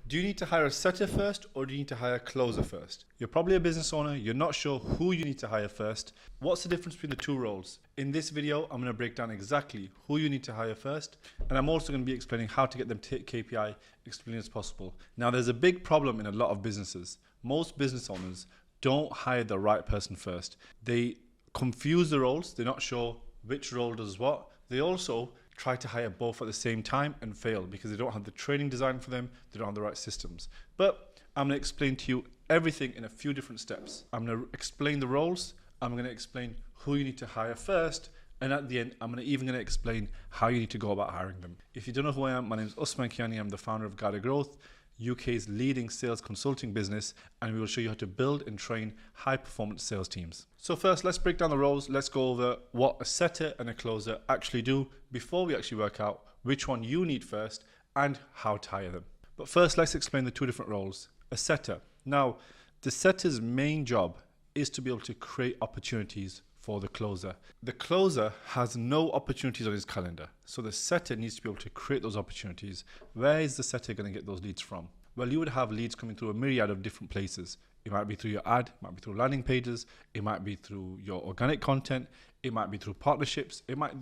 Do you need to hire a setter first or do you need to hire a closer first? You're probably a business owner, you're not sure who you need to hire first. What's the difference between the two roles? In this video, I'm going to break down exactly who you need to hire first, and I'm also going to be explaining how to get them to KPI explained as possible. Now, there's a big problem in a lot of businesses. Most business owners don't hire the right person first. They confuse the roles, they're not sure which role does what. They also try to hire both at the same time and fail because they don't have the training designed for them, they don't have the right systems. But I'm going to explain to you everything in a few different steps. I'm going to explain the roles, I'm going to explain who you need to hire first, and at the end, I'm even going to explain how you need to go about hiring them. If you don't know who I am, my name is Usman Kiani. I'm the founder of Guided Growth, UK's leading sales consulting business, and we will show you how to build and train high performance sales teams. So first, let's break down the roles. Let's go over what a setter and a closer actually do before we actually work out which one you need first and how to hire them. But first, let's explain the two different roles. A setter. Now, the setter's main job is to be able to create opportunities for the closer. The closer has no opportunities on his calendar, so the setter needs to be able to create those opportunities. Where is the setter going to get those leads from? Well, you would have leads coming through a myriad of different places. It might be through your ad, it might be through landing pages, it might be through your organic content, it might be through partnerships, it might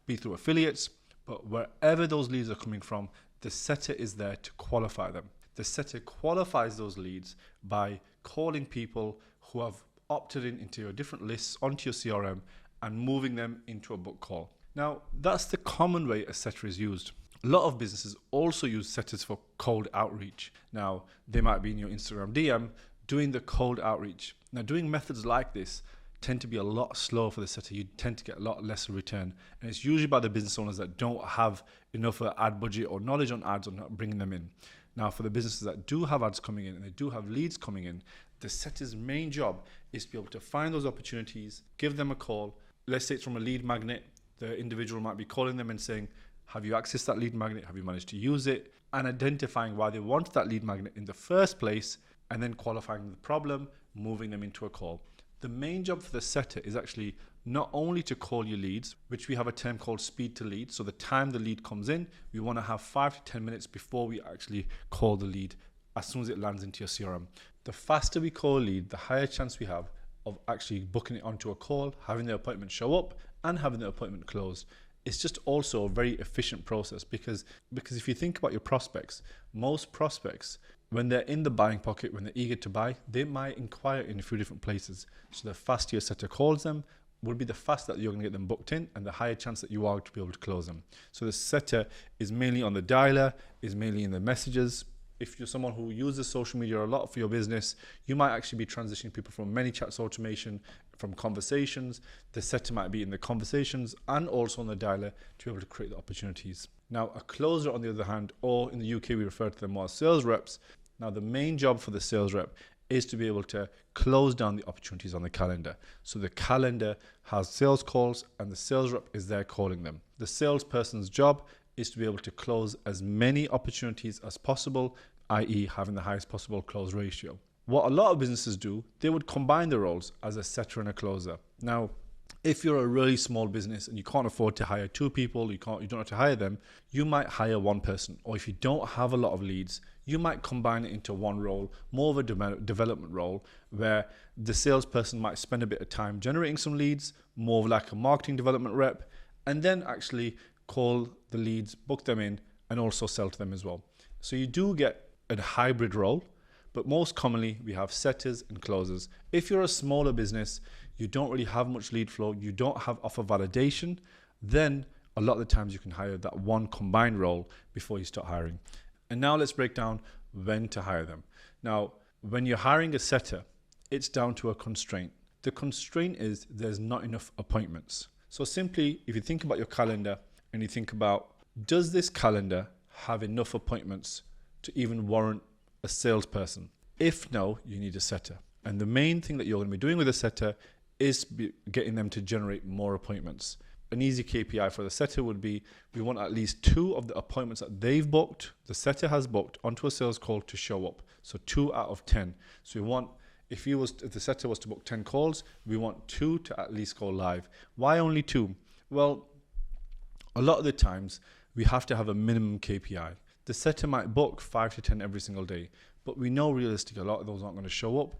be through affiliates, but wherever those leads are coming from, the setter is there to qualify them. The setter qualifies those leads by calling people who have opted into your different lists onto your CRM and moving them into a book call. Now, that's the common way a setter is used. A lot of businesses also use setters for cold outreach. Now, they might be in your Instagram DM doing the cold outreach. Now, doing methods like this tend to be a lot slower for the setter. You tend to get a lot less return. And it's usually by the business owners that don't have enough ad budget or knowledge on ads or not bringing them in. Now, for the businesses that do have ads coming in and they do have leads coming in, the setter's main job is to be able to find those opportunities, give them a call. Let's say it's from a lead magnet. The individual might be calling them and saying, have you accessed that lead magnet? Have you managed to use it? And identifying why they wanted that lead magnet in the first place, and then qualifying the problem, moving them into a call. The main job for the setter is actually not only to call your leads, which we have a term called speed to lead. So the time the lead comes in, we want to have 5 to 10 minutes before we actually call the lead as soon as it lands into your CRM. The faster we call a lead, the higher chance we have of actually booking it onto a call, having the appointment show up and having the appointment closed. It's just also a very efficient process because if you think about your prospects, most prospects, when they're in the buying pocket, when they're eager to buy, they might inquire in a few different places. So the faster your setter calls them will be the faster that you're going to get them booked in and the higher chance that you are to be able to close them. So the setter is mainly on the dialer, is mainly in the messages. If you're someone who uses social media a lot for your business, you might actually be transitioning people from ManyChat's automation, from conversations. The setter might be in the conversations and also on the dialer to be able to create the opportunities. Now, a closer, on the other hand, or in the UK, we refer to them more as sales reps. Now, the main job for the sales rep is to be able to close down the opportunities on the calendar. So the calendar has sales calls and the sales rep is there calling them. The salesperson's job is to be able to close as many opportunities as possible, i.e. having the highest possible close ratio. What a lot of businesses do, they would combine the roles as a setter and a closer. Now, if you're a really small business and you can't afford to hire 2 people, you don't have to hire them, you might hire one person. Or if you don't have a lot of leads, you might combine it into one role, more of a development role, where the salesperson might spend a bit of time generating some leads, more of like a marketing development rep, and then actually call the leads, book them in, and also sell to them as well. So you do get a hybrid role, but most commonly we have setters and closers. If you're a smaller business, you don't really have much lead flow, you don't have offer validation, then a lot of the times you can hire that one combined role before you start hiring. And now let's break down when to hire them. Now, when you're hiring a setter, it's down to a constraint. The constraint is there's not enough appointments. So simply, if you think about your calendar and you think about, does this calendar have enough appointments to even warrant a salesperson? If no, you need a setter. And the main thing that you're going to be doing with a setter is getting them to generate more appointments. An easy KPI for the setter would be, we want at least 2 of the appointments that they've booked, the setter has booked onto a sales call to show up. So 2 out of 10. So we want, if the setter was to book 10 calls, we want 2 to at least go live. Why only 2? Well, a lot of the times we have to have a minimum KPI. The setter might book 5 to 10 every single day, but we know realistically a lot of those aren't going to show up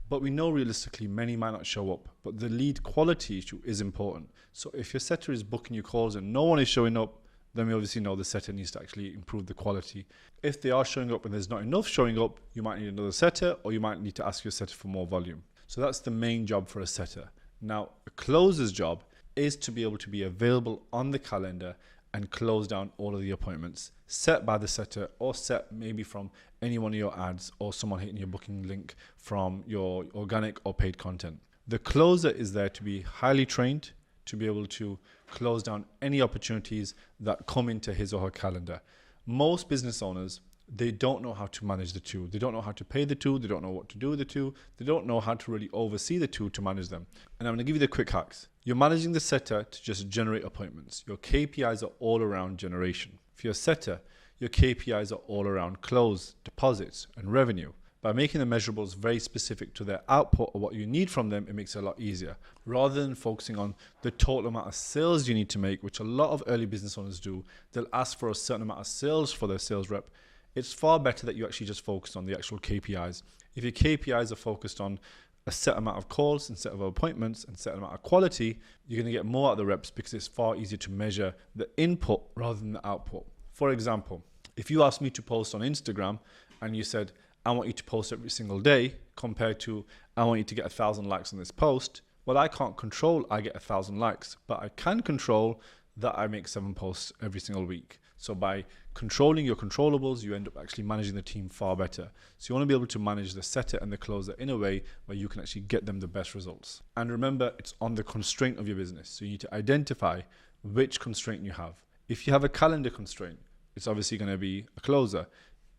many might not show up, but the lead quality issue is important. So if your setter is booking your calls and no one is showing up, then we obviously know the setter needs to actually improve the quality. If they are showing up and there's not enough showing up, you might need another setter, or you might need to ask your setter for more volume. So that's the main job for a setter. Now, a closer's job is to be able to be available on the calendar and close down all of the appointments set by the setter, or set maybe from any one of your ads or someone hitting your booking link from your organic or paid content. The closer is there to be highly trained to be able to close down any opportunities that come into his or her calendar. Most business owners, they don't know how to manage the two. They don't know how to pay the two. They don't know what to do with the two. They don't know how to really oversee the two to manage them. And I'm going to give you the quick hacks. You're managing the setter to just generate appointments. Your KPIs are all around generation. For your setter, your KPIs are all around close, deposits, and revenue. By making the measurables very specific to their output or what you need from them, it makes it a lot easier. Rather than focusing on the total amount of sales you need to make, which a lot of early business owners do, they'll ask for a certain amount of sales for their sales rep. It's far better that you actually just focus on the actual KPIs. If your KPIs are focused on a set amount of calls and set of appointments and set amount of quality, you're going to get more out of the reps because it's far easier to measure the input rather than the output. For example, if you asked me to post on Instagram and you said, I want you to post every single day, compared to I want you to get 1,000 likes on this post, well, I can't control I get 1,000 likes, but I can control that I make 7 posts every single week. So by controlling your controllables, you end up actually managing the team far better. So you want to be able to manage the setter and the closer in a way where you can actually get them the best results. And remember, it's on the constraint of your business. So you need to identify which constraint you have. If you have a calendar constraint, it's obviously going to be a closer.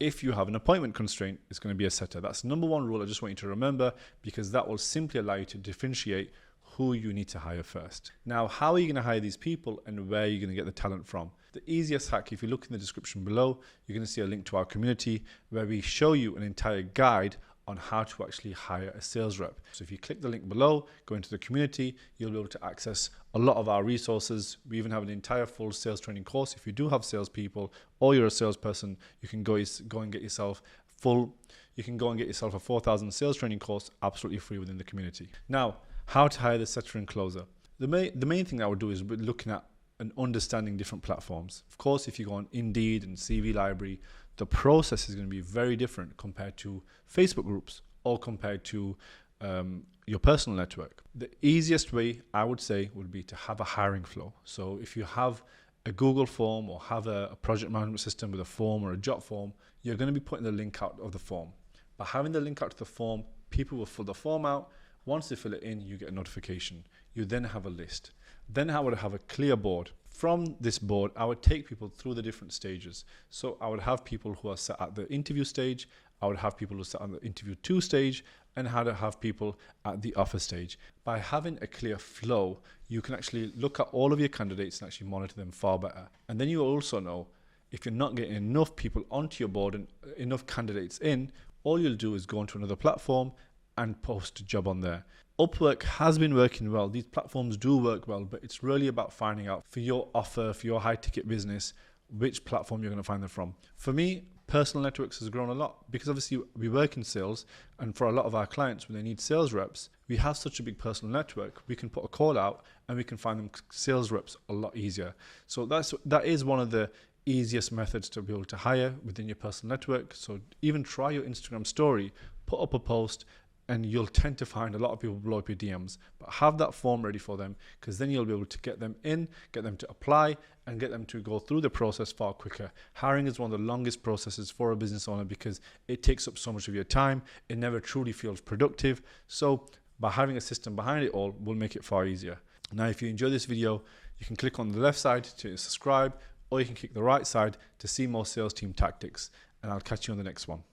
If you have an appointment constraint, it's going to be a setter. That's number one rule I just want you to remember, because that will simply allow you to differentiate who you need to hire first. Now, how are you going to hire these people and where are you going to get the talent from? The easiest hack, if you look in the description below, you're going to see a link to our community where we show you an entire guide on how to actually hire a sales rep. So if you click the link below, go into the community, you'll be able to access a lot of our resources. We even have an entire full sales training course. If you do have salespeople or you're a salesperson, you can go and get yourself a 4,000 sales training course absolutely free within the community. Now, how to hire the setter and closer. The main thing I would do is looking at and understanding different platforms. Of course, if you go on Indeed and CV Library, the process is going to be very different compared to Facebook groups or compared to your personal network. The easiest way I would say would be to have a hiring flow. So if you have a Google form or have a project management system with a form or a job form, you're going to be putting the link out of the form. By having the link out to the form, people will fill the form out. Once they fill it in, you get a notification. You then have a list. Then I would have a clear board. From this board, I would take people through the different stages. So I would have people who are set at the interview stage. I would have people who are set on the interview 2 stage, and how to have people at the offer stage. By having a clear flow, you can actually look at all of your candidates and actually monitor them far better. And then you also know if you're not getting enough people onto your board and enough candidates in, all you'll do is go onto another platform and post a job on there. Upwork has been working well. These platforms do work well, but it's really about finding out for your offer, for your high ticket business, which platform you're going to find them from. For me, personal networks has grown a lot because obviously we work in sales, and for a lot of our clients, when they need sales reps, we have such a big personal network. We can put a call out and we can find them sales reps a lot easier. So that is one of the easiest methods to be able to hire within your personal network. So even try your Instagram story, put up a post, and you'll tend to find a lot of people blow up your DMs. But have that form ready for them, because then you'll be able to get them in, get them to apply, and get them to go through the process far quicker. Hiring is one of the longest processes for a business owner because it takes up so much of your time. It never truly feels productive. So by having a system behind it all will make it far easier. Now, if you enjoy this video, you can click on the left side to subscribe, or you can click the right side to see more sales team tactics. And I'll catch you on the next one.